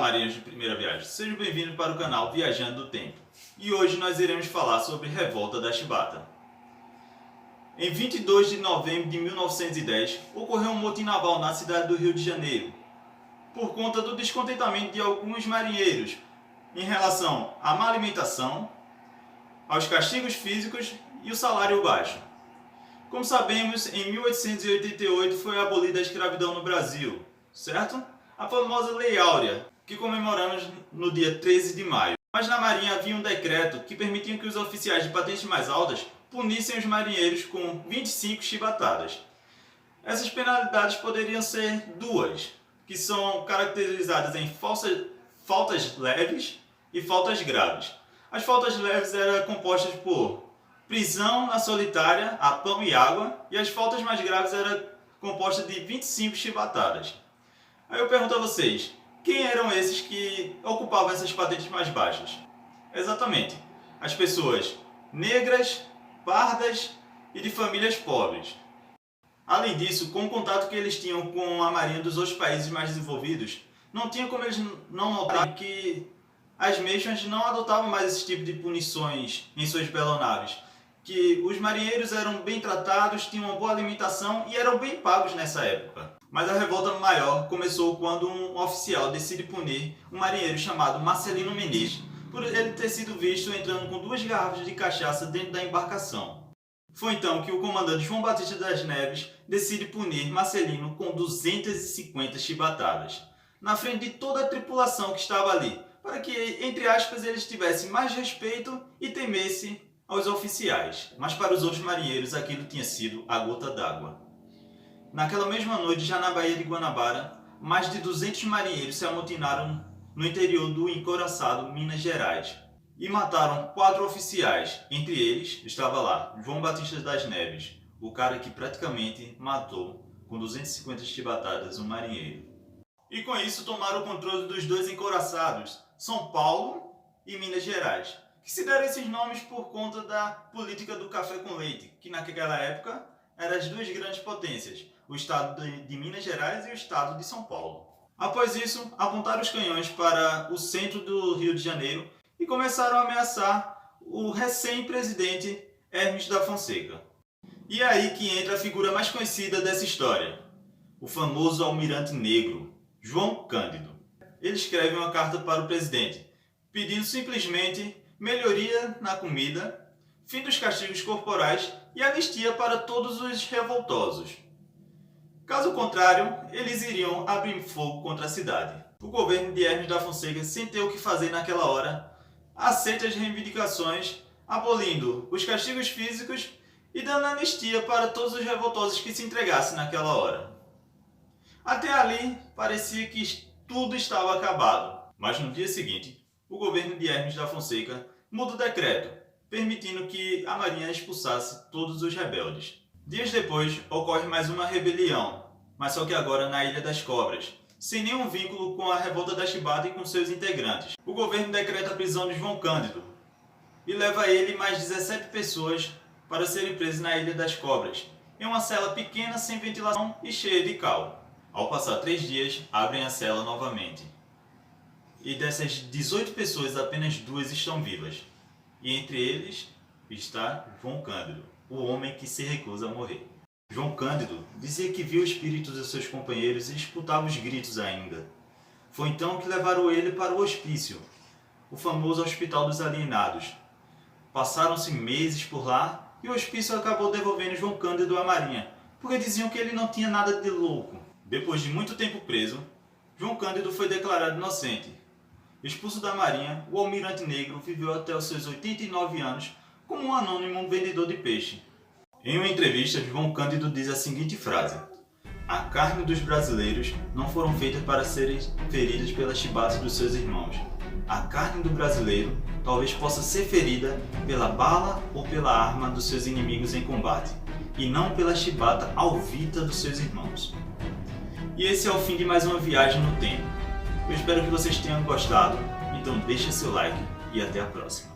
marinheiros de primeira viagem, sejam bem-vindos para o canal Viajando do Tempo. E hoje nós iremos falar sobre Revolta da Chibata. Em 22 de novembro de 1910, ocorreu um motim naval na cidade do Rio de Janeiro, por conta do descontentamento de alguns marinheiros em relação à má alimentação, aos castigos físicos e o salário baixo. Como sabemos, em 1888 foi abolida a escravidão no Brasil, certo? A famosa Lei Áurea, que comemoramos no dia 13 de maio. Mas na Marinha havia um decreto que permitia que os oficiais de patentes mais altas punissem os marinheiros com 25 chibatadas. Essas penalidades poderiam ser duas, que são caracterizadas em faltas leves e faltas graves. As faltas leves eram compostas por prisão na solitária, a pão e água, e as faltas mais graves eram compostas de 25 chibatadas. Aí eu pergunto a vocês, quem eram esses que ocupavam essas patentes mais baixas? Exatamente, as pessoas negras, pardas e de famílias pobres. Além disso, com o contato que eles tinham com a marinha dos outros países mais desenvolvidos, não tinha como eles não notarem que as mesmas não adotavam mais esse tipo de punições em suas belonaves, que os marinheiros eram bem tratados, tinham uma boa alimentação e eram bem pagos nessa época. Mas a revolta maior começou quando um oficial decide punir um marinheiro chamado Marcelino Menezes, por ele ter sido visto entrando com 2 garrafas de cachaça dentro da embarcação. Foi então que o comandante João Batista das Neves decide punir Marcelino com 250 chibatadas, na frente de toda a tripulação que estava ali, para que, entre aspas, eles tivessem mais respeito e temessem aos oficiais. Mas para os outros marinheiros aquilo tinha sido a gota d'água. Naquela mesma noite, já na Baía de Guanabara, mais de 200 marinheiros se amotinaram no interior do encouraçado Minas Gerais e mataram 4 oficiais. Entre eles estava lá João Batista das Neves, o cara que praticamente matou com 250 chibatadas um marinheiro. E com isso tomaram o controle dos 2 encouraçados, São Paulo e Minas Gerais, que se deram esses nomes por conta da política do café com leite, que naquela época eram as 2 grandes potências, o estado de Minas Gerais e o estado de São Paulo. Após isso, apontaram os canhões para o centro do Rio de Janeiro e começaram a ameaçar o recém-presidente Hermes da Fonseca. E é aí que entra a figura mais conhecida dessa história, o famoso almirante negro, João Cândido. Ele escreve uma carta para o presidente, pedindo simplesmente melhoria na comida, fim dos castigos corporais e anistia para todos os revoltosos. Caso contrário, eles iriam abrir fogo contra a cidade. O governo de Hermes da Fonseca, sem ter o que fazer naquela hora, aceita as reivindicações, abolindo os castigos físicos e dando anistia para todos os revoltosos que se entregassem naquela hora. Até ali, parecia que tudo estava acabado. Mas no dia seguinte, o governo de Hermes da Fonseca muda o decreto, permitindo que a marinha expulsasse todos os rebeldes. Dias depois, ocorre mais uma rebelião, mas só que agora na Ilha das Cobras, sem nenhum vínculo com a Revolta da Chibata e com seus integrantes. O governo decreta a prisão de João Cândido e leva ele e mais 17 pessoas para serem presas na Ilha das Cobras, em uma cela pequena, sem ventilação e cheia de cal. Ao passar 3 dias, abrem a cela novamente. E dessas 18 pessoas, apenas 2 estão vivas. E entre eles está João Cândido, o homem que se recusa a morrer. João Cândido dizia que viu espíritos de seus companheiros e escutava os gritos ainda. Foi então que levaram ele para o hospício, o famoso Hospital dos Alienados. Passaram-se meses por lá e o hospício acabou devolvendo João Cândido à marinha, porque diziam que ele não tinha nada de louco. Depois de muito tempo preso, João Cândido foi declarado inocente. Expulso da marinha, o almirante negro viveu até os seus 89 anos como um anônimo vendedor de peixe. Em uma entrevista, João Cândido diz a seguinte frase: "A carne dos brasileiros não foram feitas para serem feridas pelas chibatas dos seus irmãos. A carne do brasileiro talvez possa ser ferida pela bala ou pela arma dos seus inimigos em combate, e não pela chibata alvita dos seus irmãos." E esse é o fim de mais uma viagem no tempo. Eu espero que vocês tenham gostado, então deixe seu like e até a próxima.